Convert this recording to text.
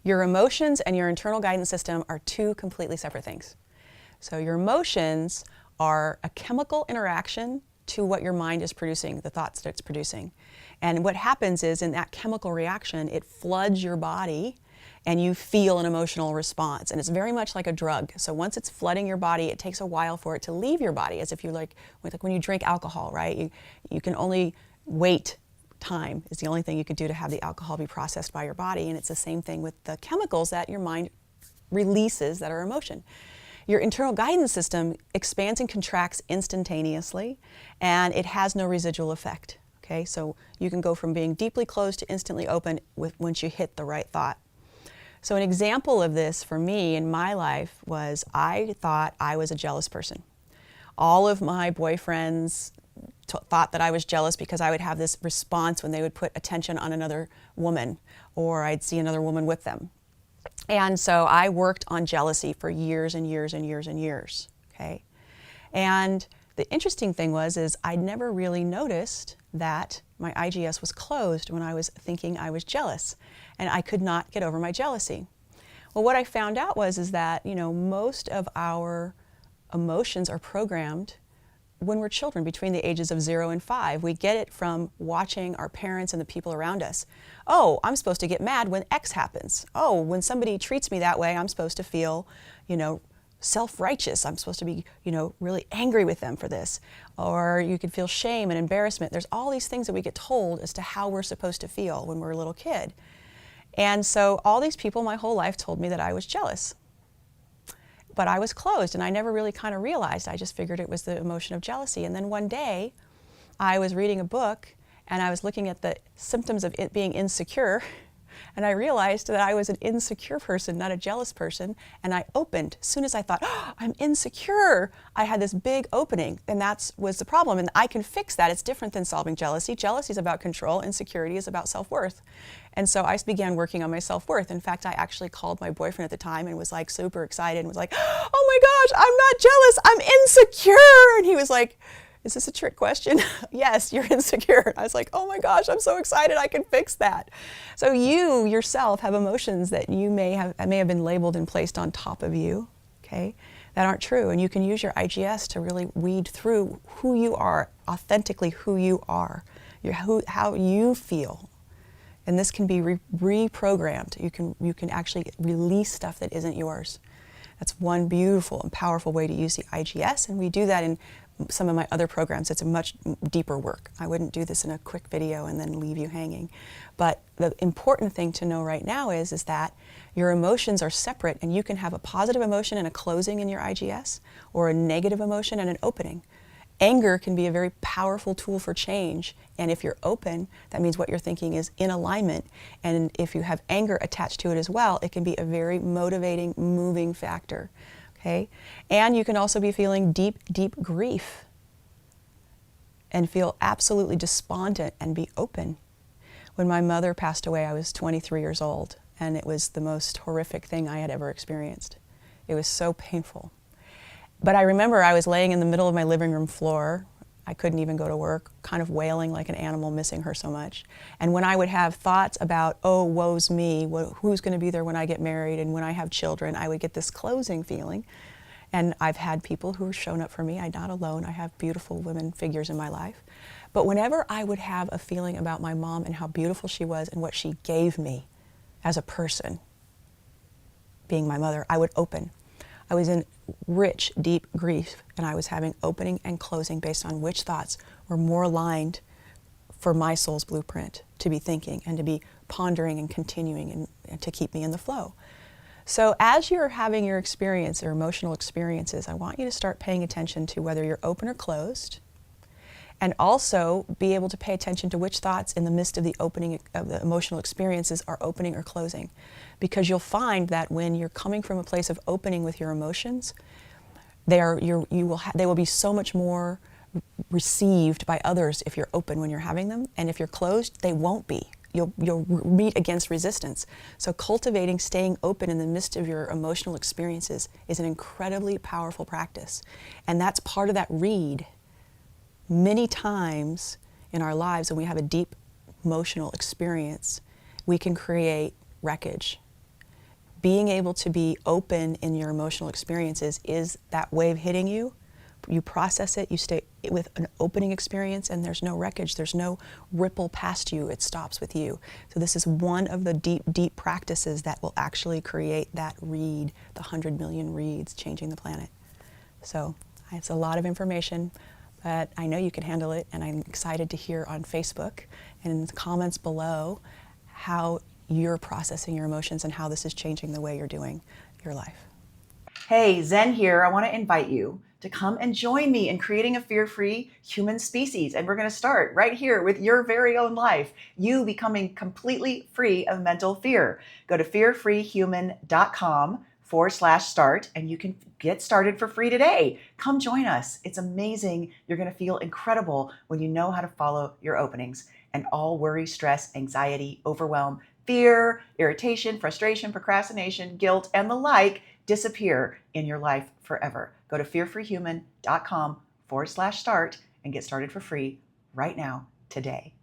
Your emotions and your internal guidance system are two completely separate things. So your emotions are a chemical interaction to what your mind is producing, the thoughts that it's producing. And what happens is in that chemical reaction, it floods your body and you feel an emotional response. And it's very much like a drug. So once it's flooding your body, it takes a while for it to leave your body, as if you like when you drink alcohol, right? You can only wait. Time is the only thing you could do to have the alcohol be processed by your body. And it's the same thing with the chemicals that your mind releases that are emotion. Your internal guidance system expands and contracts instantaneously, and it has no residual effect. Okay, so you can go from being deeply closed to instantly open once you hit the right thought. So an example of this for me in my life was I thought I was a jealous person. All of my boyfriends thought that I was jealous because I would have this response when they would put attention on another woman, or I'd see another woman with them. And so I worked on jealousy for years and years and years and years, okay? And the interesting thing is I never really noticed that my IGS was closed when I was thinking I was jealous, and I could not get over my jealousy. Well, what I found out is that, most of our emotions are programmed when we're children, between the ages of 0 and 5. We get it from watching our parents and the people around us. Oh, I'm supposed to get mad when X happens. Oh, when somebody treats me that way, I'm supposed to feel, self-righteous. I'm supposed to be, really angry with them for this. Or you could feel shame and embarrassment. There's all these things that we get told as to how we're supposed to feel when we're a little kid. And so all these people my whole life told me that I was jealous. But I was closed, and I never really kind of realized. I just figured it was the emotion of jealousy. And then one day, I was reading a book, and I was looking at the symptoms of it being insecure, and I realized that I was an insecure person, not a jealous person, and I opened. As soon as I thought, oh, I'm insecure, I had this big opening, and that was the problem. And I can fix that. It's different than solving jealousy. Jealousy is about control. Insecurity is about self-worth. And so I began working on my self-worth. In fact, I actually called my boyfriend at the time and was like super excited and was like, oh my gosh, I'm not jealous, I'm insecure. And he was like, is this a trick question? Yes, you're insecure. I was like, oh my gosh, I'm so excited, I can fix that. So you yourself have emotions that you may have been labeled and placed on top of you, okay, that aren't true. And you can use your IGS to really weed through who you are, authentically who you are, how you feel. And this can be reprogrammed. You can actually release stuff that isn't yours. That's one beautiful and powerful way to use the IGS, and we do that in some of my other programs. It's a much deeper work. I wouldn't do this in a quick video and then leave you hanging. But the important thing to know right now is that your emotions are separate, and you can have a positive emotion and a closing in your IGS, or a negative emotion and an opening. Anger can be a very powerful tool for change, and if you're open, that means what you're thinking is in alignment, and if you have anger attached to it as well, it can be a very motivating, moving factor, okay? And you can also be feeling deep, deep grief and feel absolutely despondent and be open. When my mother passed away, I was 23 years old, and it was the most horrific thing I had ever experienced. It was so painful. But I remember I was laying in the middle of my living room floor. I couldn't even go to work, kind of wailing like an animal, missing her so much. And when I would have thoughts about, oh, woe's me, who's going to be there when I get married and when I have children, I would get this closing feeling. And I've had people who have shown up for me. I'm not alone. I have beautiful women figures in my life. But whenever I would have a feeling about my mom and how beautiful she was and what she gave me as a person, being my mother, I would open. I was in rich, deep grief, and I was having opening and closing based on which thoughts were more aligned for my soul's blueprint to be thinking and to be pondering and continuing and to keep me in the flow. So as you're having your experience or emotional experiences, I want you to start paying attention to whether you're open or closed, and also be able to pay attention to which thoughts in the midst of the opening of the emotional experiences are opening or closing. Because you'll find that when you're coming from a place of opening with your emotions, they will be so much more received by others if you're open when you're having them, and if you're closed, they won't be. You'll meet against resistance. So cultivating staying open in the midst of your emotional experiences is an incredibly powerful practice. And that's part of that read. Many times in our lives when we have a deep emotional experience, we can create wreckage. being able to be open in your emotional experiences is that wave hitting you. You process it, you stay with an opening experience, and there's no wreckage, there's no ripple past you, it stops with you. So this is one of the deep, deep practices that will actually create that read, the 100 million reads, changing the planet. So it's a lot of information, but I know you can handle it, and I'm excited to hear on Facebook and in the comments below how you're processing your emotions and how this is changing the way you're doing your life. Hey, Zen here. I want to invite you to come and join me in creating a fear-free human species. And we're going to start right here with your very own life, you becoming completely free of mental fear. Go to fearfreehuman.com/start and you can get started for free today. Come join us. It's amazing. You're going to feel incredible when you know how to follow your openings, and all worry, stress, anxiety, overwhelm, fear, irritation, frustration, procrastination, guilt, and the like disappear in your life forever. Go to fearfreehuman.com/start and get started for free right now, today.